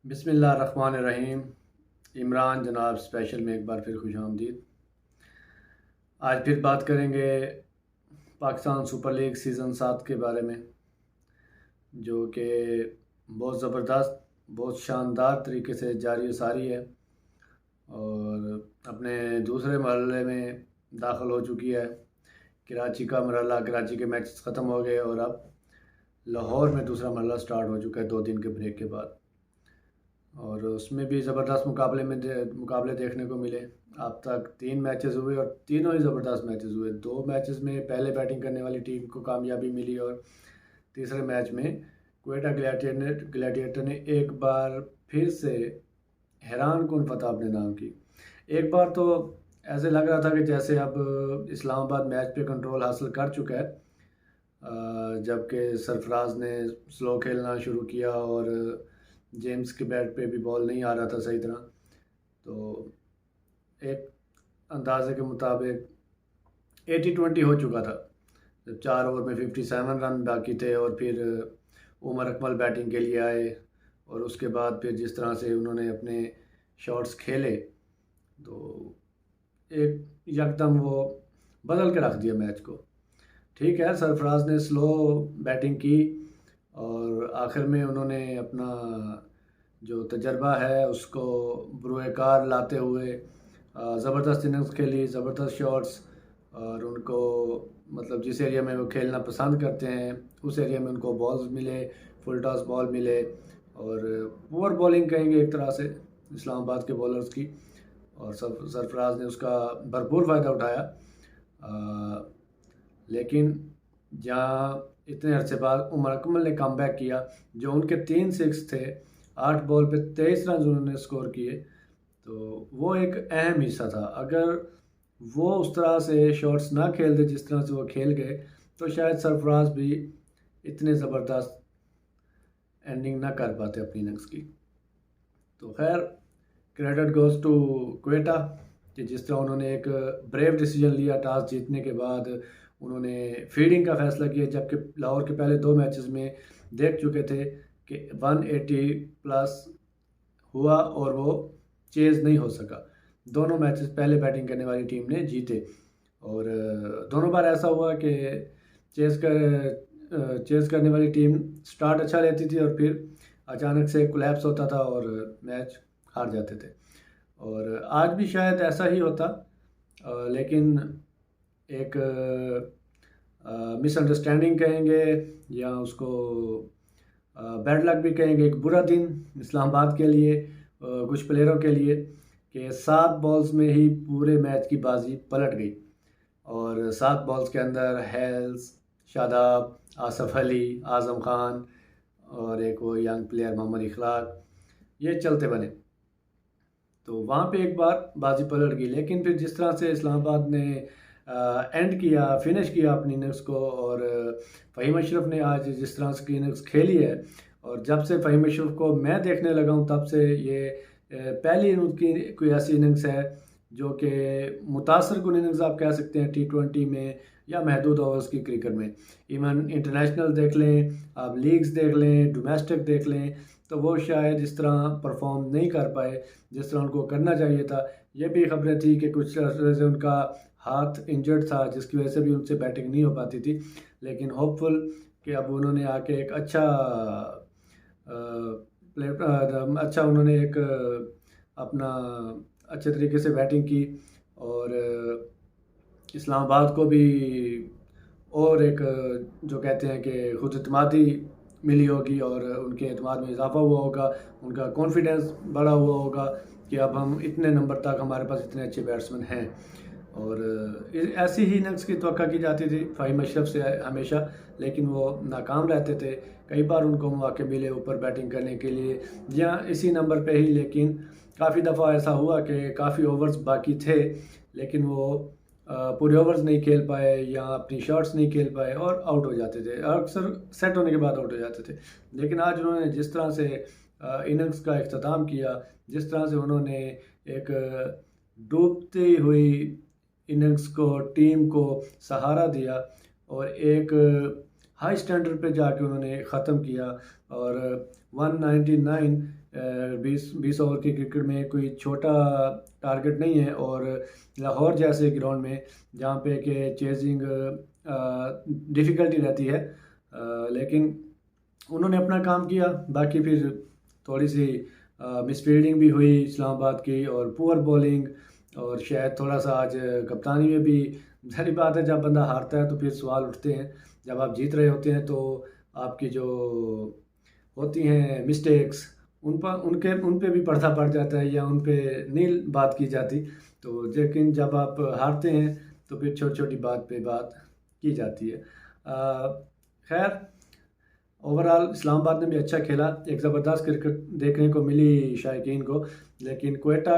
بسم اللہ الرحمن الرحیم۔ عمران جناب اسپیشل میں ایک بار پھر خوش آمدید۔ آج پھر بات کریں گے پاکستان سپر لیگ سیزن 7 کے بارے میں، جو کہ بہت زبردست، بہت شاندار طریقے سے جاری و ساری ہے اور اپنے دوسرے مرحلے میں داخل ہو چکی ہے۔ کراچی کا مرحلہ، کراچی کے میچز ختم ہو گئے اور اب لاہور میں دوسرا مرحلہ سٹارٹ ہو چکا ہے 2 دن کے بریک کے بعد، اور اس میں بھی زبردست مقابلے دیکھنے کو ملے۔ اب تک 3 میچز ہوئے اور تینوں ہی زبردست میچز ہوئے۔ 2 میچز میں پہلے بیٹنگ کرنے والی ٹیم کو کامیابی ملی اور تیسرے میچ میں کوئٹہ گلیڈیٹر نے ایک بار پھر سے حیران کن فتح اپنے نام کی۔ ایک بار تو ایسے لگ رہا تھا کہ جیسے اب اسلام آباد میچ پہ کنٹرول حاصل کر چکا ہے، جبکہ سرفراز نے سلو کھیلنا شروع کیا اور جیمز کے بیٹ پہ بھی بال نہیں آ رہا تھا صحیح طرح، تو ایک اندازے کے مطابق 80-20 ہو چکا تھا جب 4 اوور میں 57 رن باقی تھے، اور پھر عمر اکمل بیٹنگ کے لیے آئے اور اس کے بعد پھر جس طرح سے انہوں نے اپنے شاٹس کھیلے تو ایک یکدم وہ بدل کے رکھ دیا میچ کو۔ ٹھیک ہے، سرفراز نے سلو بیٹنگ کی اور آخر میں انہوں نے اپنا جو تجربہ ہے اس کو بروئے کار لاتے ہوئے زبردست اننگز کھیلی، زبردست شاٹس، اور ان کو مطلب جس ایریا میں وہ کھیلنا پسند کرتے ہیں اس ایریا میں ان کو بالز ملے، فل ٹاس بال ملے، اور پور بولنگ کہیں گے ایک طرح سے اسلام آباد کے بولرز کی، اور سرفراز نے اس کا بھرپور فائدہ اٹھایا۔ لیکن جہاں اتنے عرصے بعد عمر اکمل نے کم بیک کیا، جو ان کے 3 6 تھے، 8 بال پہ 23 رنز انہوں نے سکور کیے، تو وہ ایک اہم حصہ تھا۔ اگر وہ اس طرح سے شاٹس نہ کھیلتے جس طرح سے وہ کھیل گئے تو شاید سرفراز بھی اتنے زبردست اینڈنگ نہ کر پاتے اپنی اننگز کی۔ تو خیر، کریڈٹ گوز ٹو کوئٹہ کہ جس طرح انہوں نے ایک بریو ڈیسیجن لیا ٹاس جیتنے کے بعد، انہوں نے فیلڈنگ کا فیصلہ کیا، جبکہ لاہور کے پہلے 2 میچز میں دیکھ چکے تھے کہ 180 پلس ہوا اور وہ چیز نہیں ہو سکا۔ دونوں میچز پہلے بیٹنگ کرنے والی ٹیم نے جیتے، اور دونوں بار ایسا ہوا کہ چیز کرنے والی ٹیم سٹارٹ اچھا لیتی تھی اور پھر اچانک سے کولیپس ہوتا تھا اور میچ ہار جاتے تھے، اور آج بھی شاید ایسا ہی ہوتا، لیکن ایک مس انڈرسٹینڈنگ کہیں گے یا اس کو بیڈ لک بھی کہیں گے، ایک برا دن اسلام آباد کے لیے، کچھ پلیئروں کے لیے، کہ 7 بالز میں ہی پورے میچ کی بازی پلٹ گئی، اور 7 بالز کے اندر ہیلز، شاداب، آصف علی، اعظم خان اور ایک وہ ینگ پلیئر محمد اخلاق، یہ چلتے بنے، تو وہاں پہ ایک بار بازی پلٹ گئی۔ لیکن پھر جس طرح سے اسلام آباد نے اینڈ کیا، فنش کیا اپنی اننگز کو، اور فہیم اشرف نے آج جس طرح سے اننگز کھیلی ہے، اور جب سے فہیم اشرف کو میں دیکھنے لگا ہوں تب سے یہ پہلی ان کی کوئی ایسی اننگز ہے جو کہ متاثر کن اننگز آپ کہہ سکتے ہیں T20 میں یا محدود اوورز کی کرکٹ میں۔ ایون انٹرنیشنل دیکھ لیں، آپ لیگز دیکھ لیں، ڈومیسٹک دیکھ لیں، تو وہ شاید اس طرح پرفارم نہیں کر پائے جس طرح ان کو کرنا چاہیے تھا۔ یہ بھی خبریں تھی کہ کچھ عرصے سے ان کا ہاتھ انجرڈ تھا جس کی وجہ سے بھی ان سے بیٹنگ نہیں ہو پاتی تھی، لیکن ہوپ فل کہ اب انہوں نے آ کے ایک اچھا انہوں نے ایک اپنا اچھے طریقے سے بیٹنگ کی، اور اسلام آباد کو بھی اور ایک جو کہتے ہیں کہ خود اعتمادی ملی ہوگی، اور ان کے اعتماد میں اضافہ ہوا ہوگا، ان کا کانفیڈنس بڑھا ہوا ہوگا کہ اب ہم اتنے نمبر تک ہمارے پاس اتنے اچھے بیٹسمین ہیں، اور ایسی ہی اننگز کی توقع کی جاتی تھی فہیم اشرف سے ہمیشہ، لیکن وہ ناکام رہتے تھے۔ کئی بار ان کو مواقع ملے اوپر بیٹنگ کرنے کے لیے یا اسی نمبر پہ ہی، لیکن کافی دفعہ ایسا ہوا کہ کافی اوورز باقی تھے لیکن وہ پورے اوورز نہیں کھیل پائے یا اپنی شاٹس نہیں کھیل پائے اور آؤٹ ہو جاتے تھے، اکثر سیٹ ہونے کے بعد آؤٹ ہو جاتے تھے۔ لیکن آج انہوں نے جس طرح سے اننگز کا اختتام کیا، جس طرح سے انہوں نے ایک ڈوبتی ہوئی اننگز کو، ٹیم کو سہارا دیا اور ایک ہائی سٹینڈرڈ پہ جا کے انہوں نے ختم کیا، اور 199 20 اوور کی کرکٹ میں کوئی چھوٹا ٹارگٹ نہیں ہے، اور لاہور جیسے گراؤنڈ میں جہاں پہ کہ چیزنگ ڈیفیکلٹی رہتی ہے، لیکن انہوں نے اپنا کام کیا. باقی پھر تھوڑی سی مس فیلڈنگ بھی ہوئی اسلام آباد کی، اور پور بولنگ، اور شاید تھوڑا سا آج کپتانی میں بھی. ظاہری بات ہے جب بندہ ہارتا ہے تو پھر سوال اٹھتے ہیں، جب آپ جیت رہے ہوتے ہیں تو آپ کی جو ہوتی ہیں مسٹیکس ان پہ بھی پردہ پڑ جاتا ہے، یا ان پہ نہیں بات کی جاتی. تو لیکن جب آپ ہارتے ہیں تو پھر چھوٹی چھوٹی بات پہ بات کی جاتی ہے. خیر، اوورآل اسلام آباد نے بھی اچھا کھیلا، ایک زبردست کرکٹ دیکھنے کو ملی شائقین کو. لیکن کوئٹہ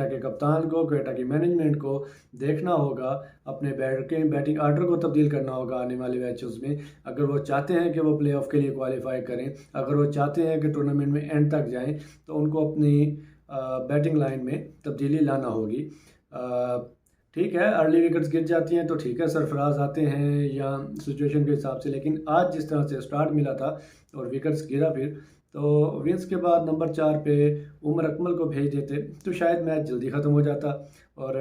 کے کپتان کو، کوئٹہ کی مینجمنٹ کو دیکھنا ہوگا، اپنے بیٹنگ آرڈر کو تبدیل کرنا ہوگا آنے والے میچز میں. اگر وہ چاہتے ہیں کہ وہ پلے آف کے لیے کوالیفائی کریں، اگر وہ چاہتے ہیں کہ ٹورنامنٹ میں اینڈ تک جائیں، تو ان کو اپنی بیٹنگ لائن میں تبدیلی لانا ہوگی. ٹھیک ہے، ارلی وکٹس گر جاتی ہیں تو ٹھیک ہے، سرفراز آتے ہیں یا سچویشن کے حساب سے، لیکن آج جس طرح سے سٹارٹ ملا تھا اور وکٹس گرا پھر، تو ونس کے بعد نمبر 4 پہ عمر اکمل کو بھیج دیتے تو شاید میچ جلدی ختم ہو جاتا، اور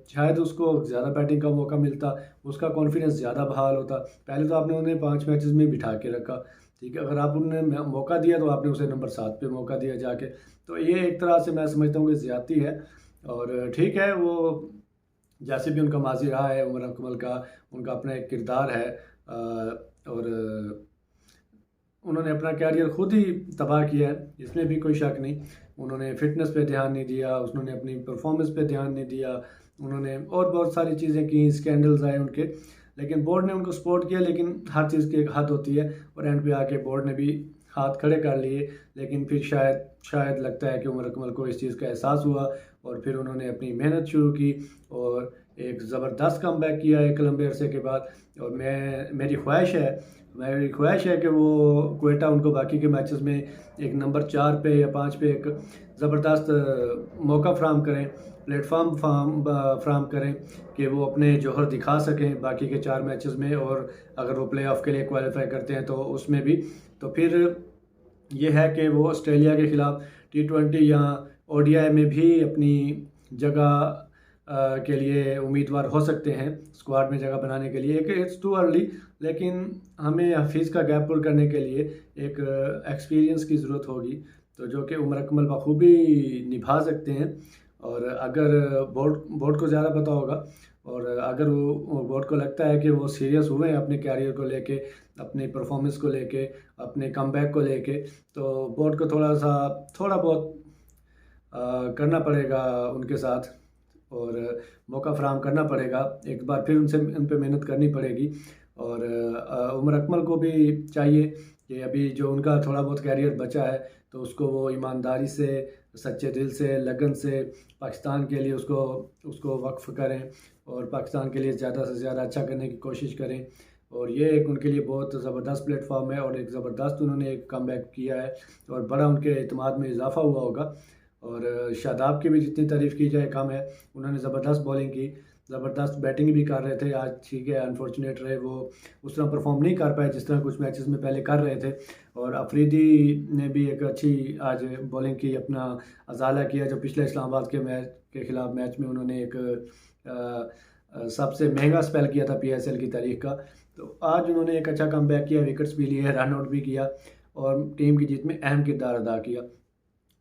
شاید اس کو زیادہ بیٹنگ کا موقع ملتا، اس کا کانفیڈنس زیادہ بحال ہوتا. پہلے تو آپ نے انہیں 5 میچز میں بٹھا کے رکھا، ٹھیک ہے، اگر آپ انہیں موقع دیا تو آپ نے اسے نمبر 7 پہ موقع دیا جا کے. تو یہ ایک طرح سے میں سمجھتا ہوں کہ زیادتی ہے. اور ٹھیک ہے، وہ جیسے بھی ان کا ماضی رہا ہے، عمر اکمل کا ان کا اپنا ایک کردار ہے، اور انہوں نے اپنا کیریئر خود ہی تباہ کیا ہے، اس میں بھی کوئی شک نہیں. انہوں نے فٹنس پہ دھیان نہیں دیا، انہوں نے اپنی پرفارمنس پہ دھیان نہیں دیا، انہوں نے اور بہت ساری چیزیں کی، اسکینڈلز آئے ان کے، لیکن بورڈ نے ان کو سپورٹ کیا. لیکن ہر چیز کی ایک حد ہوتی ہے، اور اینڈ پہ آ کے بورڈ نے بھی ہاتھ کھڑے کر لیے. لیکن پھر شاید لگتا ہے کہ عمر اکمل کو اس چیز کا احساس ہوا، اور پھر انہوں نے اپنی محنت شروع کی اور ایک زبردست کم بیک کیا ایک لمبے عرصے کے بعد. اور میری خواہش ہے کہ وہ کوئٹہ ان کو باقی کے میچز میں ایک نمبر 4 پہ یا 5 پہ ایک زبردست موقع فراہم کریں، پلیٹ فارم فراہم کریں کہ وہ اپنے جوہر دکھا سکیں باقی کے 4 میچز میں. اور اگر وہ پلے آف کے لیے کوالیفائی کرتے ہیں تو اس میں بھی، تو پھر یہ ہے کہ وہ آسٹریلیا کے خلاف T20 یا ODI میں بھی اپنی جگہ کے لیے امیدوار ہو سکتے ہیں، اسکواڈ میں جگہ بنانے کے لیے. اٹس ٹو ارلی، لیکن ہمیں حفیظ کا گیپ پور کرنے کے لیے ایک ایکسپیرینس کی ضرورت ہوگی، تو جو کہ عمر اکمل بخوبی نبھا سکتے ہیں. اور اگر بورڈ کو زیادہ پتہ ہوگا، اور اگر وہ بورڈ کو لگتا ہے کہ وہ سیریس ہوئے ہیں اپنے کیریئر کو لے کے، اپنے پرفارمنس کو لے کے، اپنے کم بیک کو لے کے، تو بورڈ کو تھوڑا بہت کرنا پڑے گا ان کے ساتھ، اور موقع فراہم کرنا پڑے گا. ایک بار پھر ان پہ محنت کرنی پڑے گی. اور عمر اکمل کو بھی چاہیے کہ ابھی جو ان کا تھوڑا بہت کیریئر بچا ہے تو اس کو وہ ایمانداری سے، سچے دل سے، لگن سے پاکستان کے لیے اس کو وقف کریں، اور پاکستان کے لیے زیادہ سے زیادہ اچھا کرنے کی کوشش کریں. اور یہ ایک ان کے لیے بہت زبردست پلیٹ فارم ہے، اور ایک زبردست انہوں نے ایک کم بیک کیا ہے، اور بڑا ان کے اعتماد میں اضافہ ہوا ہوگا. اور شاداب کی بھی جتنی تعریف کی جائے کم ہے، انہوں نے زبردست بولنگ کی، زبردست بیٹنگ بھی کر رہے تھے. آج ٹھیک ہے، انفارچونیٹ رہے، وہ اس طرح پرفارم نہیں کر پائے جس طرح کچھ میچز میں پہلے کر رہے تھے. اور افریدی نے بھی ایک اچھی آج بولنگ کی، اپنا ازالہ کیا، جو پچھلے اسلام آباد کے میچ کے خلاف میچ میں انہوں نے ایک سب سے مہنگا سپیل کیا تھا PSL کی تاریخ کا. تو آج انہوں نے ایک اچھا کم بیک کیا، وکٹس بھی لیے، رن آؤٹ بھی کیا، اور ٹیم کی جیت میں اہم کردار ادا کیا.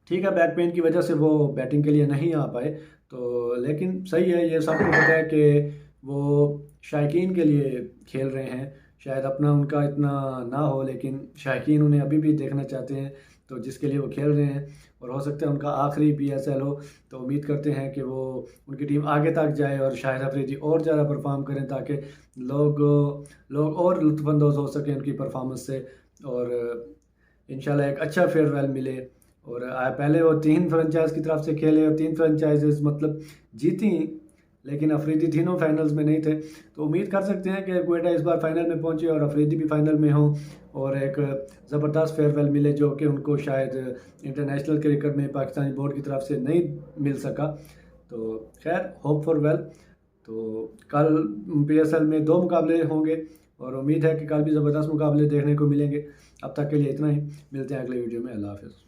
ٹھیک ہے، بیک پین کی وجہ سے وہ بیٹنگ کے لیے نہیں آ پائے، تو لیکن صحیح ہے، یہ سب کو پتہ ہے کہ وہ شائقین کے لیے کھیل رہے ہیں. شاید اپنا ان کا اتنا نہ ہو، لیکن شائقین انہیں ابھی بھی دیکھنا چاہتے ہیں، تو جس کے لیے وہ کھیل رہے ہیں. اور ہو سکتا ہے ان کا آخری PSL ہو، تو امید کرتے ہیں کہ وہ ان کی ٹیم آگے تک جائے، اور شاہد افریدی اور زیادہ پرفارم کریں تاکہ لوگ اور لطف اندوز ہو سکیں ان کی پرفارمنس سے، اور انشاءاللہ ایک اچھا فیئر ویل ملے. اور پہلے وہ 3 فرنچائز کی طرف سے کھیلے، اور 3 فرنچائزز مطلب جیتی، لیکن افریدی تینوں فائنلز میں نہیں تھے. تو امید کر سکتے ہیں کہ کوئٹہ اس بار فائنل میں پہنچے، اور افریدی بھی فائنل میں ہوں، اور ایک زبردست فیئر ویل ملے، جو کہ ان کو شاید انٹرنیشنل کرکٹ میں پاکستانی بورڈ کی طرف سے نہیں مل سکا. تو خیر، ہوپ فار ویل. تو کل PSL میں 2 مقابلے ہوں گے، اور امید ہے کہ کل بھی زبردست مقابلے دیکھنے کو ملیں گے. اب تک کے لیے اتنا ہی، ملتے ہیں اگلے ویڈیو میں. اللہ حافظ.